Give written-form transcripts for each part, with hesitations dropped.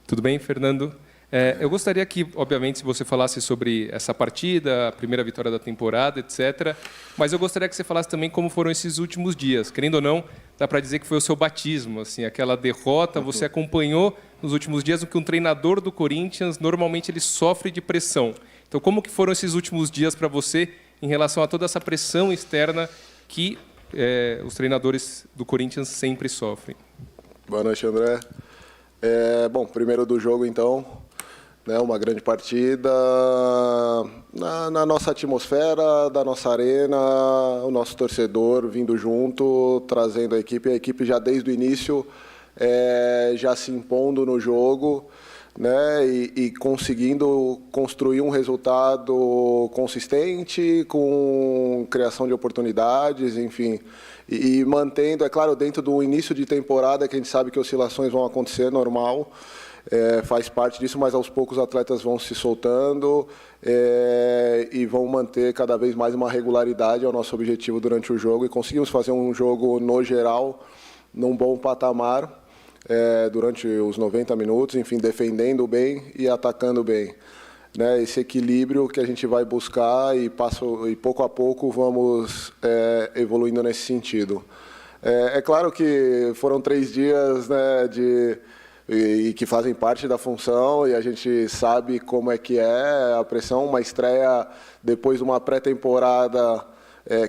Tudo bem, Fernando? Eu gostaria que, obviamente, você falasse sobre essa partida, a primeira vitória da temporada, etc. Mas eu gostaria que você falasse também como foram esses últimos dias. Querendo ou não, dá para dizer que foi o seu batismo, assim, aquela derrota. Você acompanhou nos últimos dias o que um treinador do Corinthians normalmente ele sofre de pressão. Então, como que foram esses últimos dias para você em relação a toda essa pressão externa que os treinadores do Corinthians sempre sofrem? Boa noite, André. Bom, primeiro do jogo, então, né, uma grande partida na nossa atmosfera, da nossa arena, o nosso torcedor vindo junto, trazendo a equipe já desde o início, já se impondo no jogo, né, e conseguindo construir um resultado consistente, com criação de oportunidades, enfim, e mantendo, é claro, dentro do início de temporada, que a gente sabe que oscilações vão acontecer, normal, faz parte disso, mas aos poucos os atletas vão se soltando e vão manter cada vez mais uma regularidade, é o nosso objetivo durante o jogo, e conseguimos fazer um jogo, no geral, num bom patamar, durante os 90 minutos, enfim, defendendo bem e atacando bem. Né, esse equilíbrio que a gente vai buscar e pouco a pouco vamos evoluindo nesse sentido. É claro que foram 3 dias, né, e que fazem parte da função, e a gente sabe como é que é a pressão, uma estreia depois de uma pré-temporada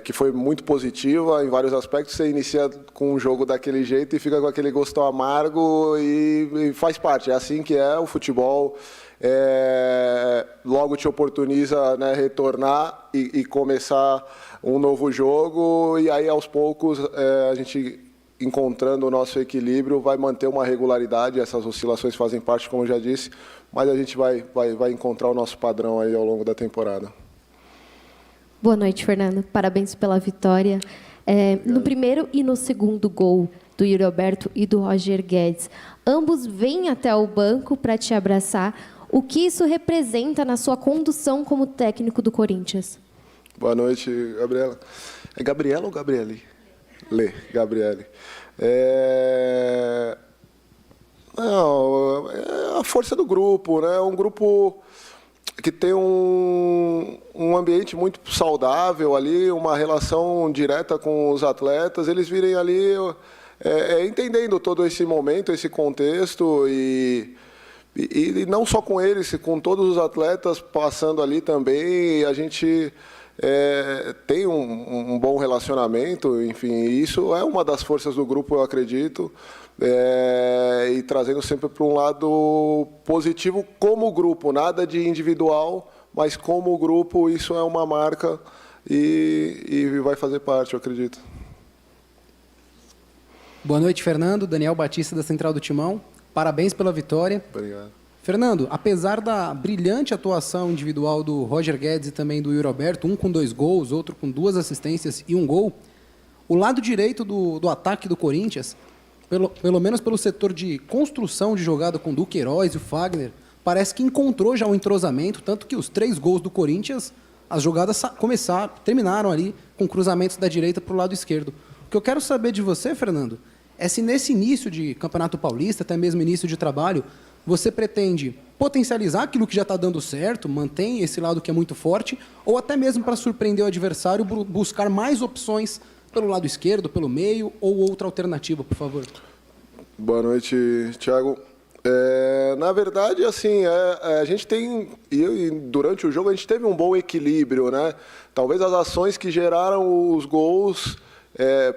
que foi muito positiva em vários aspectos. Você inicia com um jogo daquele jeito e fica com aquele gosto amargo, e faz parte, é assim que é o futebol. Logo te oportuniza, né, retornar e começar um novo jogo, e aí aos poucos a gente, encontrando o nosso equilíbrio, vai manter uma regularidade. Essas oscilações fazem parte, como eu já disse, mas a gente vai encontrar o nosso padrão aí ao longo da temporada. Boa noite, Fernando. Parabéns pela vitória. No primeiro e no segundo gol do Yuri Alberto e do Roger Guedes, ambos vêm até o banco para te abraçar. O que isso representa na sua condução como técnico do Corinthians? Boa noite, Gabriela. É Gabriela ou Gabriele? Gabriele. Não, é a força do grupo, né? Um grupo que tem um ambiente muito saudável ali, uma relação direta com os atletas. Eles virem ali entendendo todo esse momento, esse contexto, e não só com eles, com todos os atletas passando ali também. A gente tem um bom relacionamento, enfim, isso é uma das forças do grupo, eu acredito, e trazendo sempre para um lado positivo como grupo, nada de individual, mas como grupo, isso é uma marca e vai fazer parte, eu acredito. Boa noite, Fernando. Daniel Batista, da Central do Timão. Parabéns pela vitória. Obrigado. Fernando, apesar da brilhante atuação individual do Roger Guedes e também do Yuri Alberto, um com 2 gols, outro com 2 assistências e 1 gol, o lado direito do ataque do Corinthians, pelo menos pelo setor de construção de jogada com o Duqueiroz e o Fagner, parece que encontrou já um entrosamento, tanto que os 3 gols do Corinthians, as jogadas terminaram ali com cruzamentos da direita para o lado esquerdo. O que eu quero saber de você, Fernando, é se nesse início de Campeonato Paulista, até mesmo início de trabalho, você pretende potencializar aquilo que já está dando certo, mantém esse lado que é muito forte, ou até mesmo para surpreender o adversário, buscar mais opções pelo lado esquerdo, pelo meio, ou outra alternativa, por favor? Boa noite, Thiago. Na verdade, assim, a gente tem, e durante o jogo a gente teve um bom equilíbrio, né? Talvez as ações que geraram os gols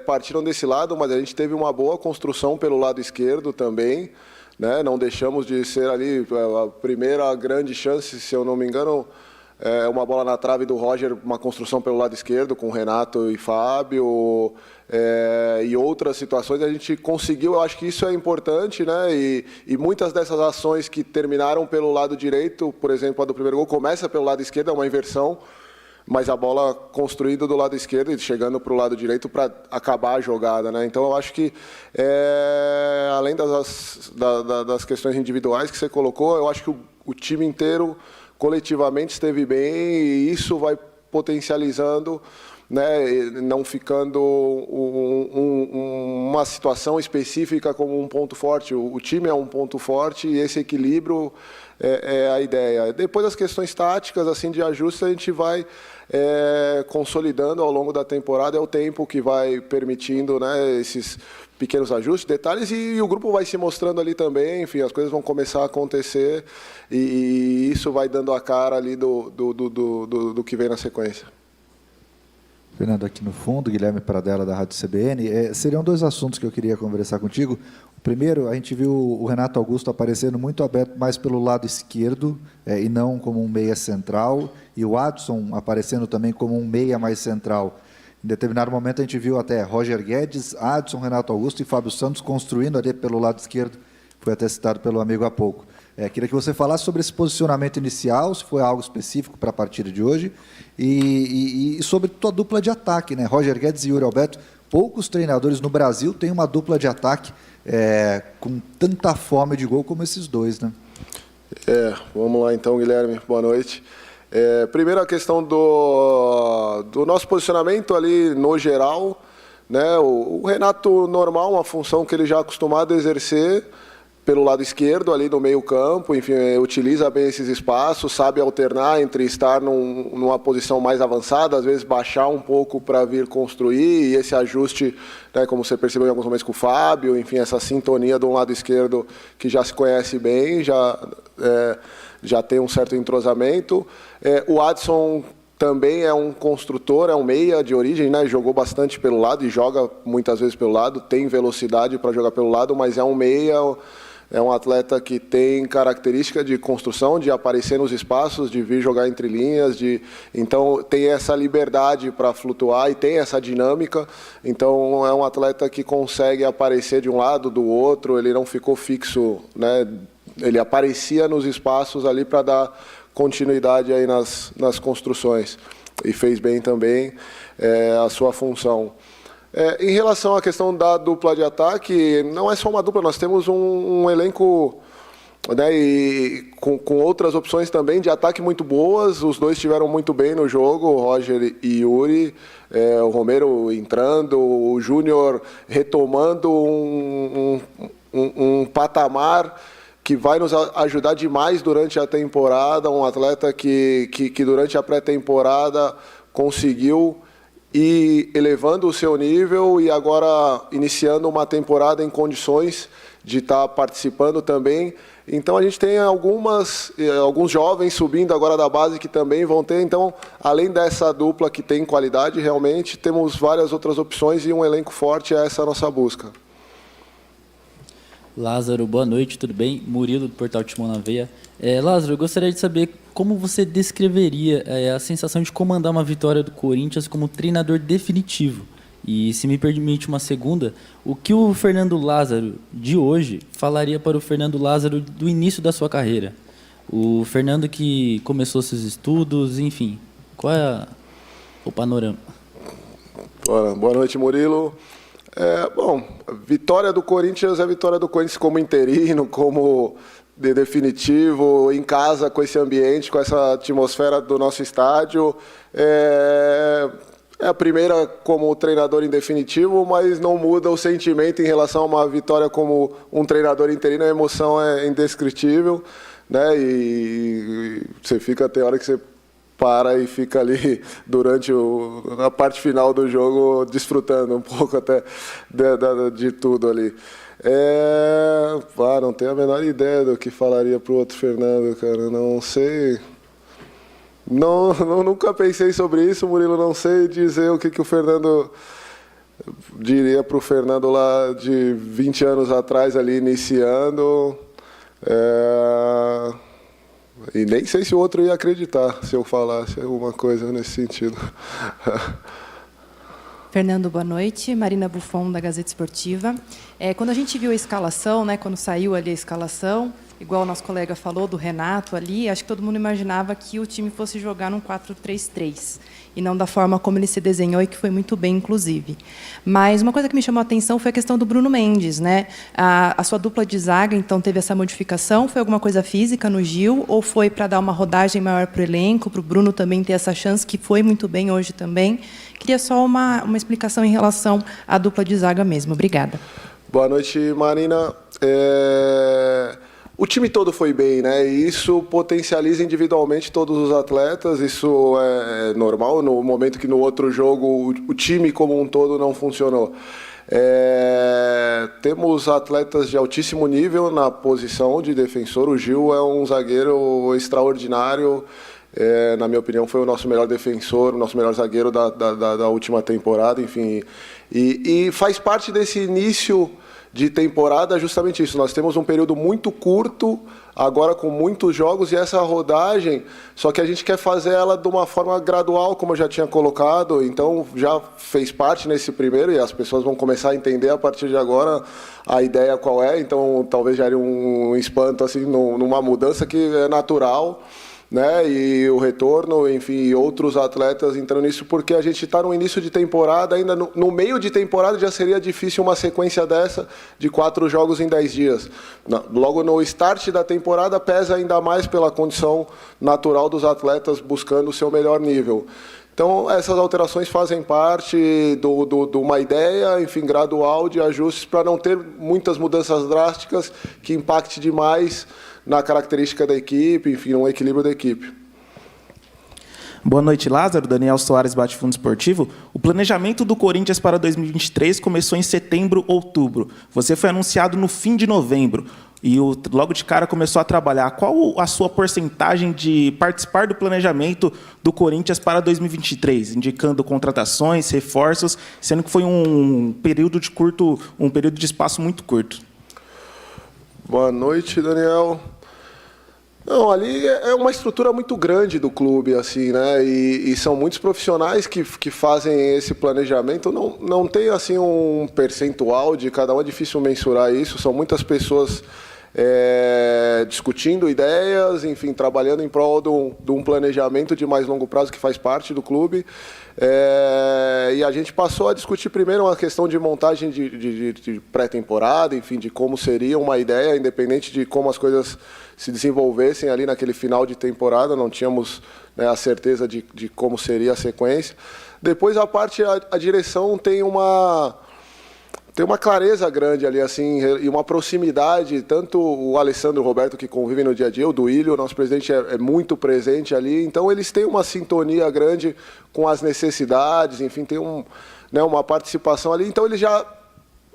partiram desse lado, mas a gente teve uma boa construção pelo lado esquerdo também, né? Não deixamos de ser ali a primeira grande chance, se eu não me engano, uma bola na trave do Roger, uma construção pelo lado esquerdo com Renato e Fábio, e outras situações a gente conseguiu. Eu acho que isso é importante, né? E muitas dessas ações que terminaram pelo lado direito, por exemplo, a do primeiro gol começa pelo lado esquerdo, é uma inversão, mas a bola construída do lado esquerdo e chegando para o lado direito para acabar a jogada, né? Então, eu acho que, além das questões individuais que você colocou, eu acho que o time inteiro, coletivamente, esteve bem, e isso vai potencializando né, não ficando uma situação específica como um ponto forte. O time é um ponto forte e esse equilíbrio é a ideia. Depois as questões táticas, assim, de ajuste, a gente vai consolidando ao longo da temporada, é o tempo que vai permitindo, né, esses pequenos ajustes, detalhes, e o grupo vai se mostrando ali também, enfim, as coisas vão começar a acontecer e isso vai dando a cara ali do que vem na sequência. Fernando, aqui no fundo, Guilherme Pradella, da Rádio CBN. Seriam dois assuntos que eu queria conversar contigo. O primeiro, a gente viu o Renato Augusto aparecendo muito aberto mais pelo lado esquerdo e não como um meia central, e o Adson aparecendo também como um meia mais central. Em determinado momento, a gente viu até Roger Guedes, Adson, Renato Augusto e Fábio Santos construindo ali pelo lado esquerdo. Foi até citado pelo amigo há pouco. Queria que você falasse sobre esse posicionamento inicial, se foi algo específico para a partida de hoje, e sobre tua dupla de ataque, né? Roger Guedes e Yuri Alberto. Poucos treinadores no Brasil têm uma dupla de ataque com tanta fome de gol como esses dois, né? Vamos lá então, Guilherme. Boa noite. Primeiro, a questão do nosso posicionamento ali no geral, né? O Renato, normal, uma função que ele já é acostumado a exercer pelo lado esquerdo, ali no meio campo, enfim, utiliza bem esses espaços, sabe alternar entre estar numa posição mais avançada, às vezes baixar um pouco para vir construir, e esse ajuste, né, como você percebeu em alguns momentos com o Fábio, enfim, essa sintonia de um lado esquerdo que já se conhece bem, já tem um certo entrosamento. O Adson também é um construtor, é um meia de origem, né? Jogou bastante pelo lado e joga muitas vezes pelo lado, tem velocidade para jogar pelo lado, mas é um meia, é um atleta que tem característica de construção, de aparecer nos espaços, de vir jogar entre linhas, então tem essa liberdade para flutuar e tem essa dinâmica. Então é um atleta que consegue aparecer de um lado, do outro, ele não ficou fixo, né? Ele aparecia nos espaços ali para dar continuidade aí nas construções e fez bem também a sua função. Em relação à questão da dupla de ataque, não é só uma dupla, nós temos um elenco, né, e com outras opções também de ataque muito boas. Os dois estiveram muito bem no jogo, o Roger e Yuri, o Romero entrando, o Júnior retomando um patamar que vai nos ajudar demais durante a temporada, um atleta que durante a pré-temporada conseguiu ir elevando o seu nível e agora iniciando uma temporada em condições de estar participando também. Então a gente tem alguns jovens subindo agora da base que também vão ter. Então, além dessa dupla que tem qualidade, realmente temos várias outras opções e um elenco forte, é essa a nossa busca. Lázaro, boa noite, tudo bem? Murilo, do Portal Timão na Veia. Lázaro, eu gostaria de saber como você descreveria a sensação de comandar uma vitória do Corinthians como treinador definitivo. E, se me permite uma segunda, o que o Fernando Lázaro de hoje falaria para o Fernando Lázaro do início da sua carreira? O Fernando que começou seus estudos, enfim, qual é o panorama? Boa noite, Murilo. Bom, vitória do Corinthians é vitória do Corinthians como interino, como de definitivo, em casa, com esse ambiente, com essa atmosfera do nosso estádio. É a primeira como treinador em definitivo, mas não muda o sentimento em relação a uma vitória como um treinador interino. A emoção é indescritível, né? E você fica, tem hora que você para e fica ali durante a parte final do jogo desfrutando um pouco até de tudo ali. Não tenho a menor ideia do que falaria para o outro Fernando, cara. Não sei. Nunca pensei sobre isso, Murilo. Não sei dizer o que o Fernando diria para o Fernando lá de 20 anos atrás, ali iniciando. E nem sei se o outro ia acreditar se eu falasse alguma coisa nesse sentido. Fernando, boa noite. Marina Buffon, da Gazeta Esportiva. Quando a gente viu a escalação, né, quando saiu ali a escalação, igual o nosso colega falou, do Renato ali, acho que todo mundo imaginava que o time fosse jogar num 4-3-3, e não da forma como ele se desenhou, e que foi muito bem, inclusive. Mas uma coisa que me chamou a atenção foi a questão do Bruno Mendes, né? A sua dupla de zaga, então, teve essa modificação? Foi alguma coisa física no Gil, ou foi para dar uma rodagem maior para o elenco, para o Bruno também ter essa chance, que foi muito bem hoje também? Queria só uma explicação em relação à dupla de zaga mesmo. Obrigada. Boa noite, Marina. O time todo foi bem, né? E isso potencializa individualmente todos os atletas. Isso é normal no momento que no outro jogo o time como um todo não funcionou. Temos atletas de altíssimo nível na posição de defensor. O Gil é um zagueiro extraordinário. Na minha opinião, foi o nosso melhor defensor, o nosso melhor zagueiro da última temporada, enfim. E faz parte desse início de temporada justamente isso. Nós temos um período muito curto, agora com muitos jogos, e essa rodagem, só que a gente quer fazer ela de uma forma gradual, como eu já tinha colocado, então já fez parte nesse primeiro, e as pessoas vão começar a entender a partir de agora a ideia qual é, então talvez gere um espanto assim, numa mudança que é natural, né, e o retorno, enfim, e outros atletas entrando nisso, porque a gente está no início de temporada, ainda no meio de temporada já seria difícil uma sequência dessa de 4 jogos em 10 dias. Logo no start da temporada pesa ainda mais pela condição natural dos atletas buscando o seu melhor nível. Então, essas alterações fazem parte de uma ideia, enfim, gradual de ajustes para não ter muitas mudanças drásticas que impacte demais na característica da equipe, enfim, no equilíbrio da equipe. Boa noite, Lázaro. Daniel Soares, Bate Fundo Esportivo. O planejamento do Corinthians para 2023 começou em setembro, outubro. Você foi anunciado no fim de novembro e logo de cara começou a trabalhar. Qual a sua porcentagem de participar do planejamento do Corinthians para 2023, indicando contratações, reforços, sendo que foi um período de espaço muito curto? Boa noite, Daniel. Não, ali é uma estrutura muito grande do clube, assim, né? E são muitos profissionais que fazem esse planejamento. Não tem assim um percentual de cada um, é difícil mensurar isso. São muitas pessoas discutindo ideias, enfim, trabalhando em prol de um planejamento de mais longo prazo que faz parte do clube. E a gente passou a discutir primeiro uma questão de montagem de pré-temporada, enfim, de como seria uma ideia, independente de como as coisas se desenvolvessem ali naquele final de temporada, não tínhamos, né, a certeza de como seria a sequência. Depois a direção tem uma clareza grande ali, assim, e uma proximidade, tanto o Alessandro Roberto, que convive no dia a dia, o Duílio, o nosso presidente é muito presente ali, então eles têm uma sintonia grande com as necessidades, enfim, tem uma participação ali, então eles já,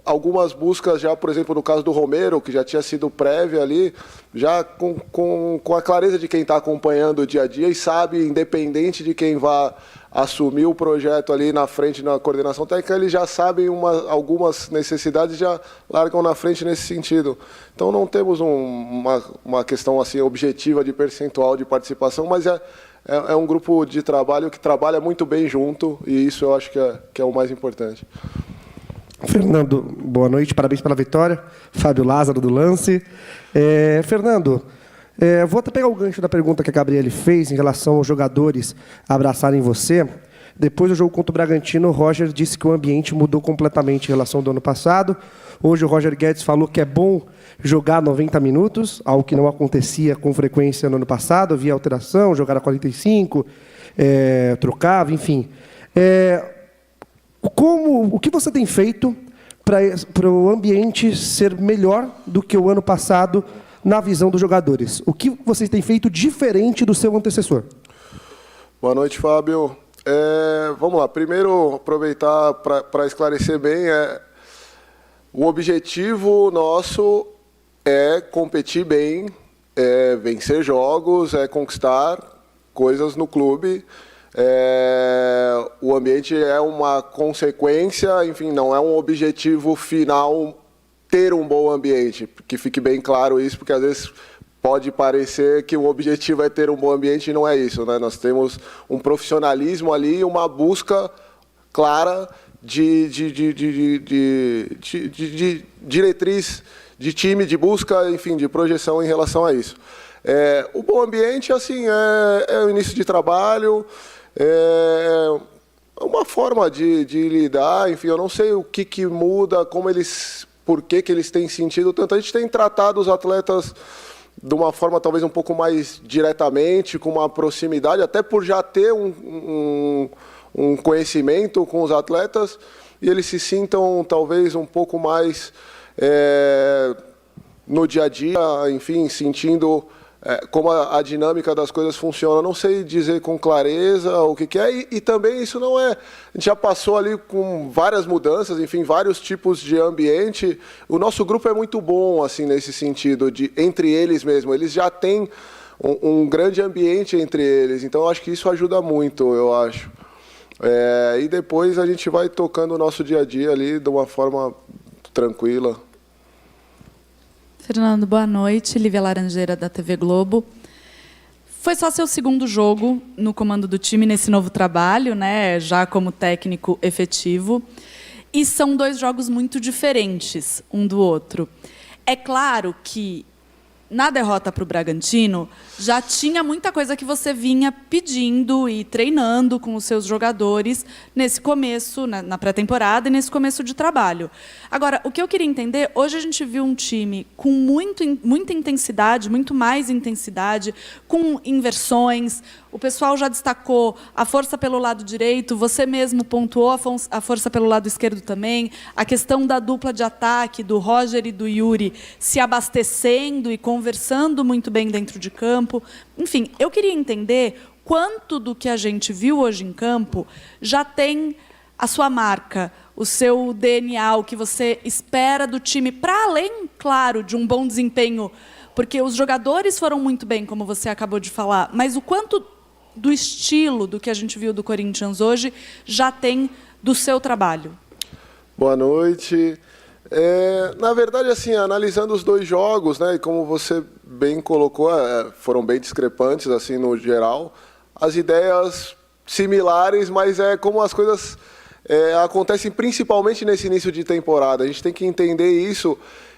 algumas buscas já, por exemplo, no caso do Romero, que já tinha sido prévia ali, já com a clareza de quem está acompanhando o dia a dia e sabe, independente de quem vá assumir o projeto ali na frente, na coordenação técnica, eles já sabem algumas necessidades e já largam na frente nesse sentido. Então não temos uma questão assim objetiva de percentual de participação, mas é um grupo de trabalho que trabalha muito bem junto e isso eu acho que é o mais importante. Fernando, boa noite, parabéns pela vitória. Fábio Lázaro, do Lance. Fernando, vou até pegar o gancho da pergunta que a Gabriele fez em relação aos jogadores abraçarem você. Depois do jogo contra o Bragantino, o Roger disse que o ambiente mudou completamente em relação ao ano passado. Hoje o Roger Guedes falou que é bom jogar 90 minutos, algo que não acontecia com frequência no ano passado. Havia alteração, jogar a 45, trocava, enfim. O que você tem feito para o ambiente ser melhor do que o ano passado na visão dos jogadores? O que vocês têm feito diferente do seu antecessor? Boa noite, Fábio. Vamos lá. Primeiro, aproveitar para esclarecer bem. O objetivo nosso é competir bem, vencer jogos, conquistar coisas no clube. O ambiente é uma consequência, enfim, não é um objetivo final ter um bom ambiente, que fique bem claro isso, porque às vezes pode parecer que o objetivo é ter um bom ambiente e não é isso, né? Nós temos um profissionalismo ali, uma busca clara de diretriz de time, de busca, enfim, de projeção em relação a isso. O bom ambiente, assim, é o início de trabalho, é uma forma de lidar, enfim, eu não sei o que muda, por que eles têm sentido tanto. A gente tem tratado os atletas de uma forma talvez um pouco mais diretamente, com uma proximidade, até por já ter um conhecimento com os atletas, e eles se sintam talvez um pouco mais no dia a dia, enfim, sentindo como a dinâmica das coisas funciona. Eu não sei dizer com clareza o que é, e também isso não é... A gente já passou ali com várias mudanças, enfim, vários tipos de ambiente. O nosso grupo é muito bom, assim, nesse sentido, entre eles mesmo. Eles já têm um grande ambiente entre eles, então eu acho que isso ajuda muito, eu acho. E depois a gente vai tocando o nosso dia a dia ali de uma forma tranquila. Fernando, boa noite. Lívia Laranjeira, da TV Globo. Foi só seu segundo jogo no comando do time nesse novo trabalho, né, já como técnico efetivo. E são 2 jogos muito diferentes um do outro. É claro que, na derrota para o Bragantino, já tinha muita coisa que você vinha pedindo e treinando com os seus jogadores nesse começo, na pré-temporada e nesse começo de trabalho. Agora, o que eu queria entender, hoje a gente viu um time com muita intensidade, muito mais intensidade, com inversões. O pessoal já destacou a força pelo lado direito, você mesmo pontuou a força pelo lado esquerdo também, a questão da dupla de ataque, do Roger e do Yuri, se abastecendo e conversando muito bem dentro de campo. Enfim, eu queria entender quanto do que a gente viu hoje em campo já tem a sua marca, o seu DNA, o que você espera do time, para além, claro, de um bom desempenho, porque os jogadores foram muito bem, como você acabou de falar, mas o quanto do estilo do que a gente viu do Corinthians hoje já tem do seu trabalho? Boa noite. Na verdade, assim, analisando os 2 jogos, né, e como você bem colocou, foram bem discrepantes, assim, no geral, as ideias similares, mas como as coisas acontecem principalmente nesse início de temporada. A gente tem que entender isso.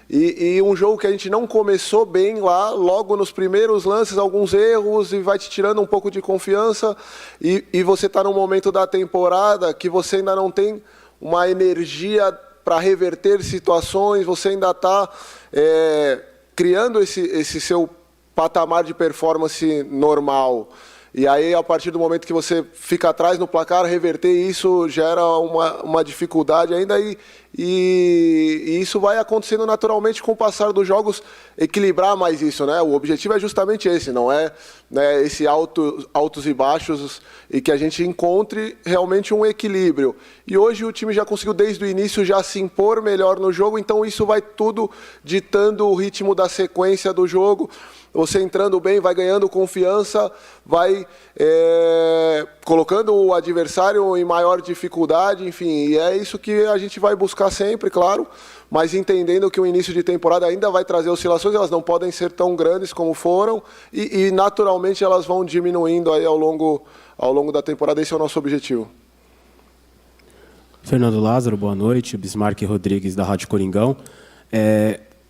E um jogo que a gente não começou bem lá, logo nos primeiros lances, alguns erros, e vai te tirando um pouco de confiança, e você está num momento da temporada que você ainda não tem uma energia para reverter situações, você ainda está criando esse seu patamar de performance normal. E aí, a partir do momento que você fica atrás no placar, reverter isso gera uma dificuldade ainda, e isso vai acontecendo naturalmente com o passar dos jogos, equilibrar mais isso, né? O objetivo é justamente esse, não é, né, esse altos e baixos, e que a gente encontre realmente um equilíbrio. E hoje o time já conseguiu, desde o início, já se impor melhor no jogo, então isso vai tudo ditando o ritmo da sequência do jogo. Você entrando bem, vai ganhando confiança, vai colocando o adversário em maior dificuldade, enfim, e é isso que a gente vai buscar sempre, claro, mas entendendo que o início de temporada ainda vai trazer oscilações, elas não podem ser tão grandes como foram, e naturalmente elas vão diminuindo aí ao longo da temporada. Esse é o nosso objetivo. Fernando Lázaro, boa noite. Bismarck Rodrigues, da Rádio Coringão.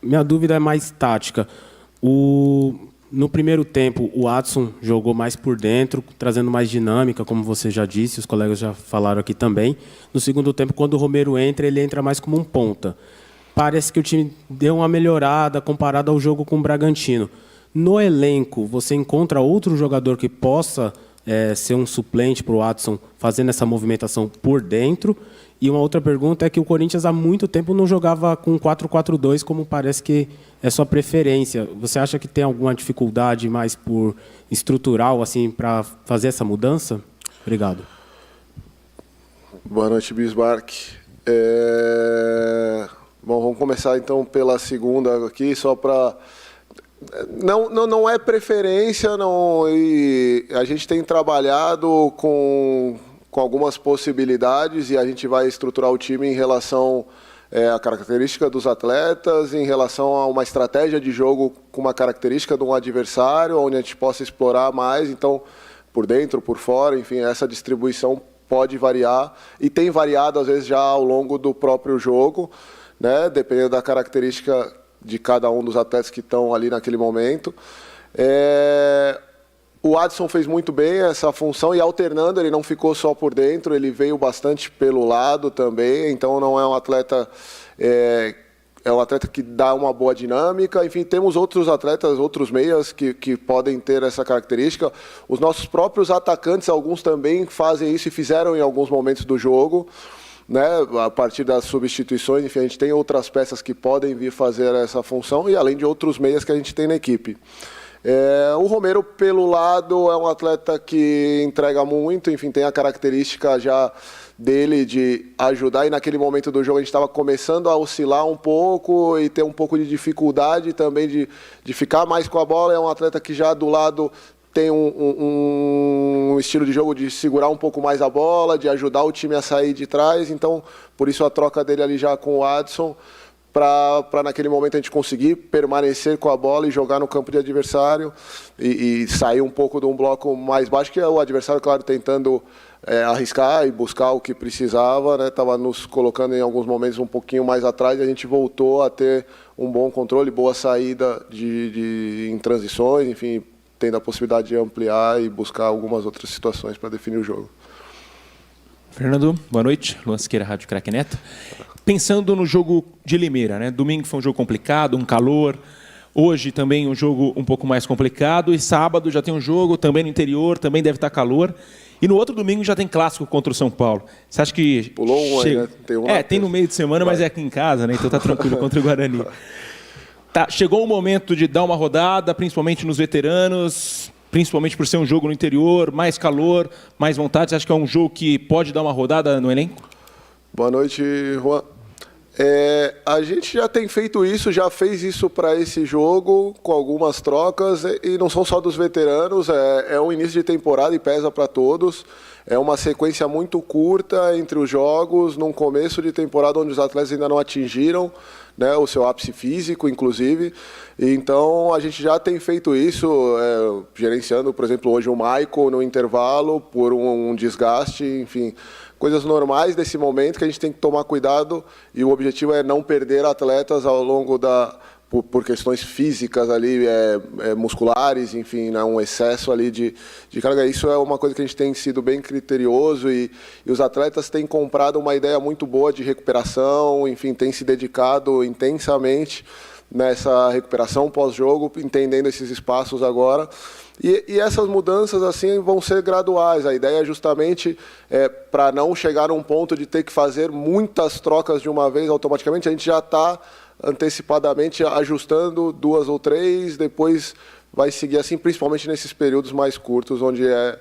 Minha dúvida é mais tática. No primeiro tempo, o Watson jogou mais por dentro, trazendo mais dinâmica, como você já disse, os colegas já falaram aqui também. No segundo tempo, quando o Romero entra, ele entra mais como um ponta. Parece que o time deu uma melhorada comparado ao jogo com o Bragantino. No elenco, você encontra outro jogador que possa ser um suplente para o Watson, fazendo essa movimentação por dentro? E uma outra pergunta é que o Corinthians há muito tempo não jogava com 4-4-2, como parece que é sua preferência. Você acha que tem alguma dificuldade mais por estrutural, assim, para fazer essa mudança? Obrigado. Boa noite, Bismarck. Bom, vamos começar então pela segunda aqui, só para... Não é preferência, não, e a gente tem trabalhado com algumas possibilidades, e a gente vai estruturar o time em relação à característica dos atletas, em relação a uma estratégia de jogo com uma característica de um adversário, onde a gente possa explorar mais, então, por dentro, por fora, enfim, essa distribuição pode variar, e tem variado, às vezes, já ao longo do próprio jogo, né, dependendo da característica de cada um dos atletas que estão ali naquele momento. O Adson fez muito bem essa função e alternando, ele não ficou só por dentro, ele veio bastante pelo lado também, então não é um atleta... É um atleta que dá uma boa dinâmica. Enfim, temos outros atletas, outros meias que podem ter essa característica. Os nossos próprios atacantes, alguns também fazem isso e fizeram em alguns momentos do jogo, né? A partir das substituições. Enfim, a gente tem outras peças que podem vir fazer essa função e além de outros meias que a gente tem na equipe. O Romero, pelo lado, é um atleta que entrega muito, enfim, tem a característica já dele de ajudar, e naquele momento do jogo a gente estava começando a oscilar um pouco e ter um pouco de dificuldade também de ficar mais com a bola. É um atleta que já do lado tem um estilo de jogo de segurar um pouco mais a bola, de ajudar o time a sair de trás, então por isso a troca dele ali já com o Adson, para naquele momento a gente conseguir permanecer com a bola e jogar no campo de adversário e sair um pouco de um bloco mais baixo, que é o adversário, claro, tentando arriscar e buscar o que precisava, né? Estava nos colocando em alguns momentos um pouquinho mais atrás e a gente voltou a ter um bom controle, boa saída em transições, enfim, tendo a possibilidade de ampliar e buscar algumas outras situações para definir o jogo. Fernando, boa noite. Luan Siqueira, Rádio Craque Neto. Pensando no jogo de Limeira, né? Domingo foi um jogo complicado, um calor. Hoje também um jogo um pouco mais complicado. E sábado já tem um jogo também no interior, também deve estar calor. E no outro domingo já tem clássico contra o São Paulo. Você acha que... Pulou um aí, né? Tem no meio de semana, mas é aqui em casa, né? Então tá tranquilo contra o Guarani. Tá, chegou o momento de dar uma rodada, principalmente nos veteranos, principalmente por ser um jogo no interior, mais calor, mais vontade. Você acha que é um jogo que pode dar uma rodada no elenco? Boa noite, Juan. A gente já tem feito isso, já fez isso para esse jogo, com algumas trocas, e não são só dos veteranos, é um início de temporada e pesa para todos. É uma sequência muito curta entre os jogos, num começo de temporada onde os atletas ainda não atingiram, né, o seu ápice físico, inclusive. Então, a gente já tem feito isso, gerenciando, por exemplo, hoje o Michael no intervalo, por um desgaste, enfim... Coisas normais desse momento que a gente tem que tomar cuidado, e o objetivo é não perder atletas ao longo por questões físicas ali, musculares, enfim, né, um excesso ali de carga. Isso é uma coisa que a gente tem sido bem criterioso e os atletas têm comprado uma ideia muito boa de recuperação, enfim, têm se dedicado intensamente nessa recuperação pós-jogo, entendendo esses espaços agora. E essas mudanças assim vão ser graduais. A ideia é justamente para não chegar a um ponto de ter que fazer muitas trocas de uma vez automaticamente. A gente já está antecipadamente ajustando 2 ou 3, depois vai seguir assim, principalmente nesses períodos mais curtos, onde é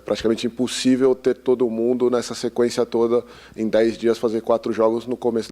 praticamente impossível ter todo mundo nessa sequência toda, em 10 dias, fazer 4 jogos no começo.